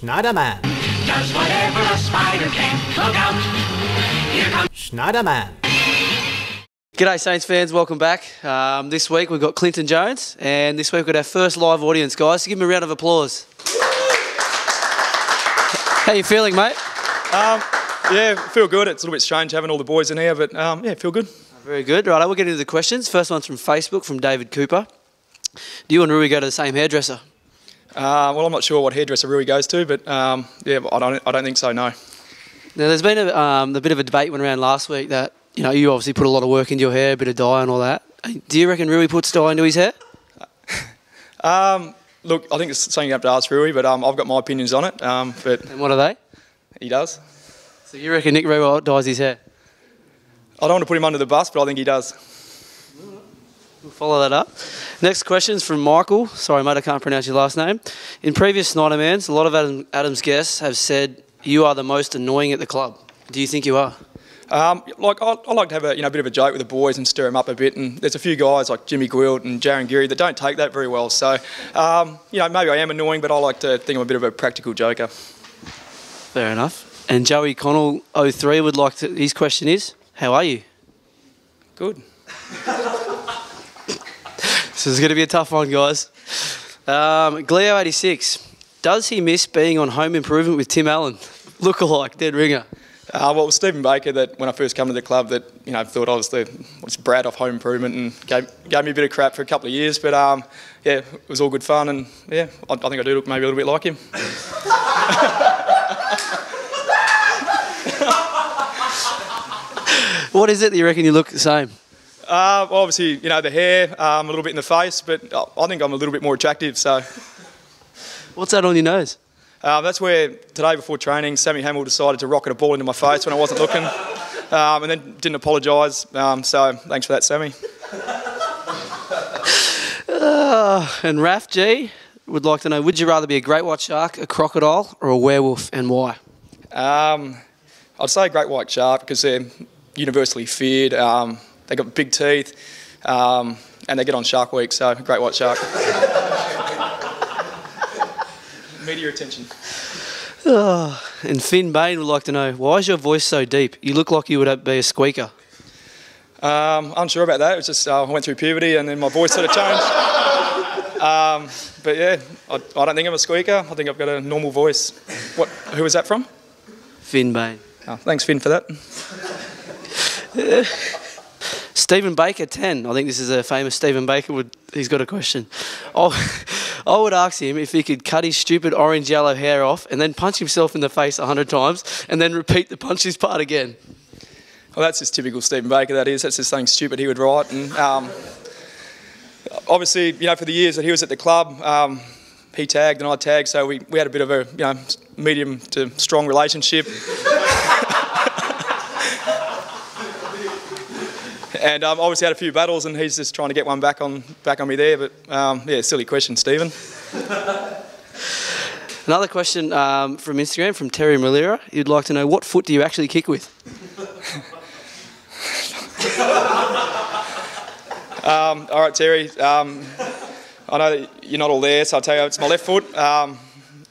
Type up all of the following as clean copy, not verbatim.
Schneiderman. Does whatever a spider can. Look out! Here comes Schneiderman. G'day Saints fans, welcome back. This week we've got Clinton Jones, and this week we've got our first live audience, guys. So give him a round of applause. How you feeling, mate? Yeah, feel good. It's a little bit strange having all the boys in here, but yeah, feel good. Very good. Right, we'll get into the questions. First one's from Facebook, from David Cooper. Do you and Rui go to the same hairdresser? Well, I'm not sure what hairdresser Rui goes to, but yeah, I don't think so. No. Now, there's been a bit of a debate went around last week that you obviously put a lot of work into your hair, a bit of dye and all that. Do you reckon Rui puts dye into his hair? Look, I think it's something you have to ask Rui, but I've got my opinions on it. But And what are they? he does. So you reckon Nick Rui dyes his hair? I don't want to put him under the bus, but I think he does. We'll follow that up. Next question's from Michael. Sorry, mate, I can't pronounce your last name. In previous Snydermans, a lot of Adam's guests have said you are the most annoying at the club. Do you think you are? I like to have a bit of a joke with the boys and stir them up a bit. And there's a few guys like Jimmy Gwilt and Jaron Geary that don't take that very well. So maybe I am annoying, but I like to think I'm a bit of a practical joker. Fair enough. And Joey Connell 03 would like to. His question is, how are you? Good. This is going to be a tough one, guys. Gleo 86. Does he miss being on Home Improvement with Tim Allen? Lookalike, dead ringer. Well, it was Stephen Baker that when I first came to the club that thought I was Brad off Home Improvement and gave me a bit of crap for a couple of years, but yeah, it was all good fun, and yeah, I think I do look maybe a little bit like him. What is it that you reckon you look the same? Well, obviously, the hair, a little bit in the face, but I think I'm a little bit more attractive. So, What's that on your nose? that's where today before training, Sammy Hamill decided to rocket a ball into my face when I wasn't looking, and then didn't apologise. So thanks for that, Sammy. And Raf G would like to know, would you rather be a great white shark, a crocodile, or a werewolf, and why? I'd say a great white shark because they're universally feared. They got big teeth, and they get on Shark Week, so great white shark. Media attention. And Finn Bain would like to know, why is your voice so deep? You look like you would be a squeaker. Unsure about that. It was just I went through puberty and then my voice sort of changed. But yeah, I don't think I'm a squeaker. I think I've got a normal voice. Who was that from? Finn Bain. Oh, thanks, Finn, for that. Stephen Baker 10. I think this is a famous Stephen Baker. He's got a question. I would ask him if he could cut his stupid orange-yellow hair off and then punch himself in the face 100 times and then repeat the punches part again. Well, that's just typical Stephen Baker, that is. That's just something stupid he would write. And obviously, for the years that he was at the club, he tagged and I tagged, so we had a bit of a medium to strong relationship. And obviously had a few battles, and he's just trying to get one back on me there. But yeah, silly question, Stephen. Another question from Instagram, from Terry Malira. You'd like to know, what foot do you actually kick with? All right, Terry. I know that you're not all there, so I'll tell you, it's my left foot.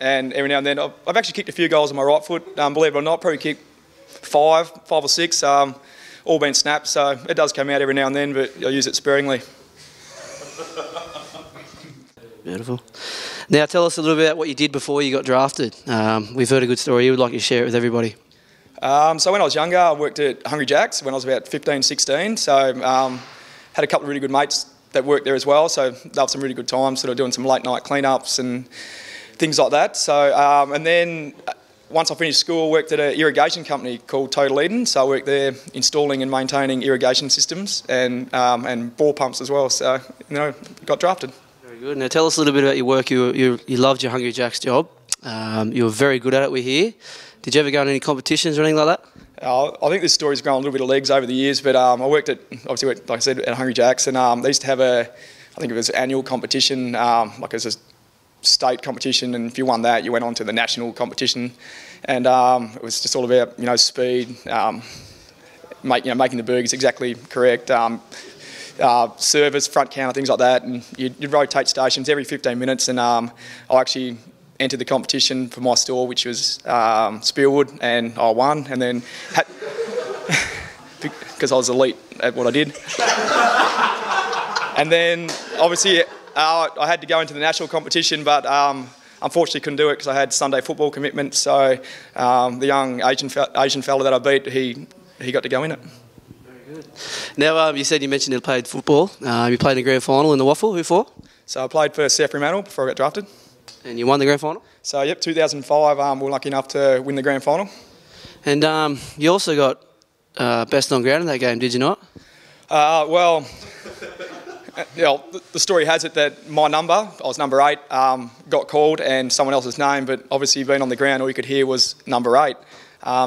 And every now and then, I've actually kicked a few goals on my right foot. Believe it or not, probably kicked five or six. All been snapped, so it does come out every now and then, but I use it sparingly. Beautiful. Now tell us a little bit about what you did before you got drafted. We've heard a good story. You would like to share it with everybody. So when I was younger, I worked at Hungry Jack's when I was about 15, 16. So had a couple of really good mates that worked there as well. So they had some really good times, sort of doing some late night cleanups and things like that. So and then once I finished school, I worked at an irrigation company called Total Eden. So I worked there installing and maintaining irrigation systems and bore pumps as well. So got drafted. Very good. Now tell us a little bit about your work. You loved your Hungry Jack's job. You were very good at it, we hear. Did you ever go on any competitions or anything like that? I think this story's grown a little bit of legs over the years, but I worked at, obviously, like I said, at Hungry Jack's, and they used to have I think it was an annual competition, like it was a state competition, and if you won that, you went on to the national competition, and it was just all about speed, making the burgers exactly correct, service, front counter, things like that, and you'd rotate stations every 15 minutes, and I actually entered the competition for my store, which was Spearwood, and I won, and then because I was elite at what I did. And then obviously I had to go into the national competition, but unfortunately couldn't do it because I had Sunday football commitments. So the young Asian fella that I beat, he got to go in it. Very good. Now you said you mentioned you played football. You played in the grand final in the Waffle. Who for? So I played for South Fremantle before I got drafted. And you won the grand final? So yep, 2005 we were lucky enough to win the grand final. And you also got best on ground in that game, did you not? Well, you know, the story has it that my number, I was number 8, got called and someone else's name, but obviously being on the ground all you could hear was number 8.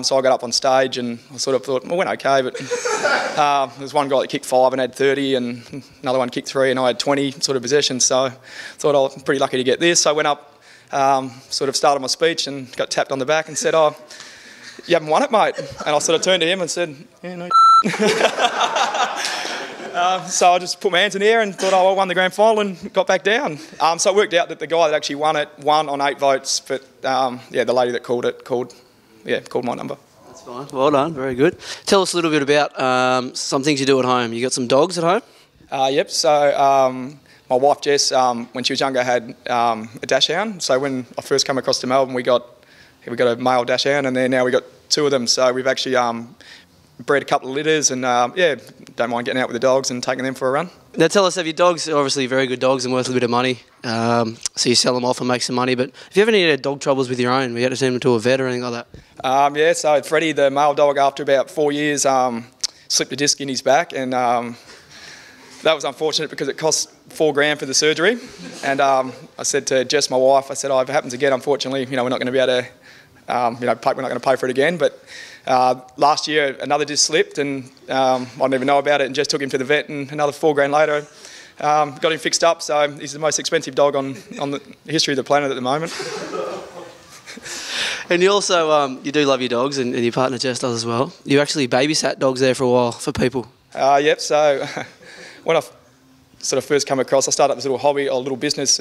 So I got up on stage and I sort of thought, well, it went okay, but there was one guy that kicked 5 and had 30 and another one kicked 3 and I had 20 sort of possessions, so I thought I was pretty lucky to get this. So I went up, sort of started my speech and got tapped on the back and said, oh, you haven't won it, mate. And I sort of turned to him and said, yeah, no. So I just put my hands in the air and thought, oh, I won the grand final and got back down. So it worked out that the guy that actually won it won on 8 votes, but yeah, the lady that called it called my number. That's fine. Well done. Very good. Tell us a little bit about some things you do at home. You got some dogs at home? Yep. So my wife Jess, when she was younger, had a dachshund. So when I first came across to Melbourne, we got a male dachshund, and then now we got 2 of them. So we've actually bred a couple of litters, and yeah, don't mind getting out with the dogs and taking them for a run. Now tell us, have your dogs, obviously very good dogs and worth a bit of money, so you sell them off and make some money, but have you ever had dog troubles with your own? We had to send them to a vet or anything like that? Yeah, so Freddie, the male dog, after about 4 years, slipped a disc in his back, and that was unfortunate because it cost $4,000 for the surgery. And I said to Jess, my wife, I said, oh, if it happens again, unfortunately, we're not going to be able to, we're not going to pay for it again. But last year, another disc slipped, and I didn't even know about it, and Jess took him to the vet, and another $4,000 later, got him fixed up. So he's the most expensive dog on the history of the planet at the moment. And you also, you do love your dogs, and your partner Jess does as well. You actually babysat dogs there for a while for people. Yep, so when I sort of first come across, I started up this little hobby, a little business,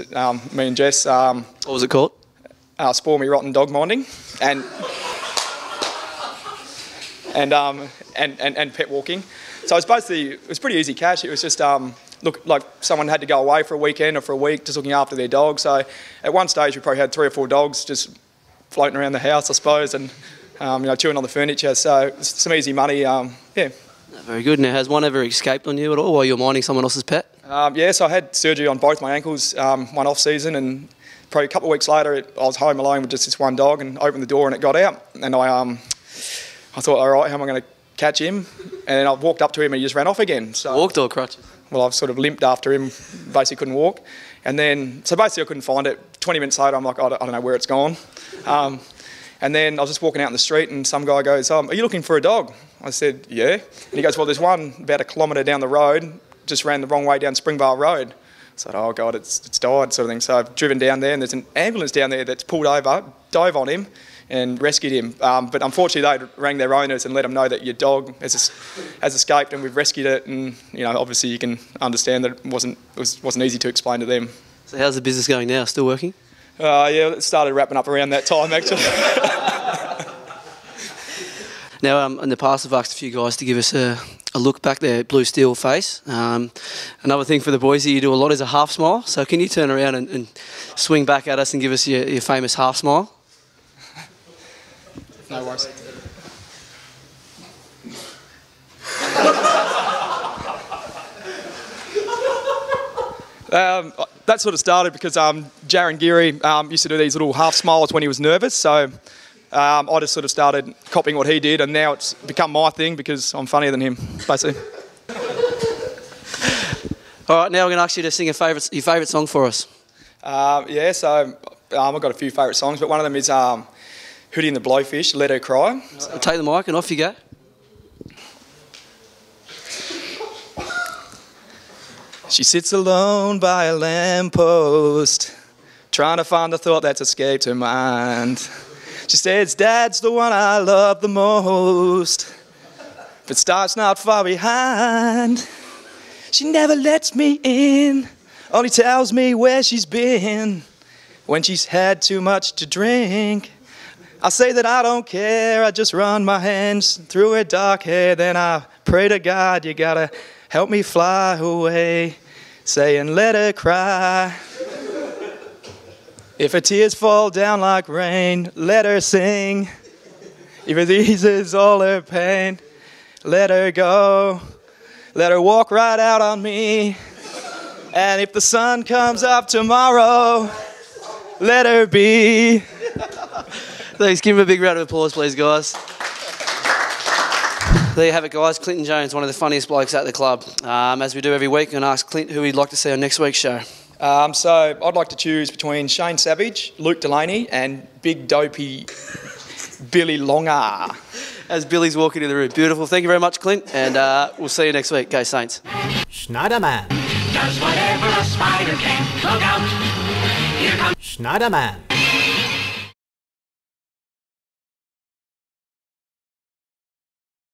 me and Jess. What was it called? Spoil Me Rotten Dog Minding and pet walking. So it was pretty easy cash. It was just look like someone had to go away for a weekend or for a week just looking after their dog. So at one stage we probably had 3 or 4 dogs just floating around the house, I suppose, and chewing on the furniture. So it's some easy money. Yeah. Very good. Now, has one ever escaped on you at all while you're minding someone else's pet? Yeah, so I had surgery on both my ankles one off season, and probably a couple of weeks later I was home alone with just this one dog and opened the door and it got out, and I thought, all right, how am I going to catch him? And I walked up to him and he just ran off again. So, walked or crutches? Well, I've sort of limped after him, basically couldn't walk. And then, so basically I couldn't find it. 20 minutes later I'm like, I don't know where it's gone. And then I was just walking out in the street and some guy goes, are you looking for a dog? I said, yeah. And he goes, well, there's one about 1 kilometre down the road, just ran the wrong way down Springvale Road. I said, oh God, it's died, sort of thing. So I've driven down there and there's an ambulance down there that's pulled over, dove on him and rescued him. But unfortunately they rang their owners and let them know that your dog has escaped and we've rescued it. And obviously you can understand that it wasn't easy to explain to them. So how's the business going now? Still working? Yeah, it started wrapping up around that time actually. Now, in the past, I've asked a few guys to give us a look back there, blue steel face. Another thing for the boys that you do a lot is a half smile. So can you turn around and swing back at us and give us your famous half smile? No worries. That sort of started because Jaron Geary used to do these little half smiles when he was nervous. So I just sort of started copying what he did, and now it's become my thing because I'm funnier than him, basically. All right, now we're going to ask you to sing your favourite song for us. Yeah, so I've got a few favourite songs, but one of them is Hootie and the Blowfish, Let Her Cry. Right, take the mic and off you go. She sits alone by a lamppost, trying to find the thought that's escaped her mind. She says, Dad's the one I love the most, but starts not far behind. She never lets me in, only tells me where she's been. when she's had too much to drink. I say that I don't care, I just run my hands through her dark hair. Then I pray to God, you gotta help me fly away, saying let her cry. If her tears fall down like rain, let her sing. If it eases all her pain, let her go. Let her walk right out on me. And if the sun comes up tomorrow, let her be. Thanks. Give him a big round of applause, please, guys. There you have it, guys. Clinton Jones, one of the funniest blokes at the club. As we do every week, I'm going to ask Clint who he'd like to see on next week's show. So I'd like to choose between Shane Savage, Luke Delaney, and big dopey Billy Longer. As Billy's walking in the room. Beautiful. Thank you very much, Clint, and we'll see you next week. Go Saints. Schneiderman does whatever a spider can. Look out! Here comes Schneiderman.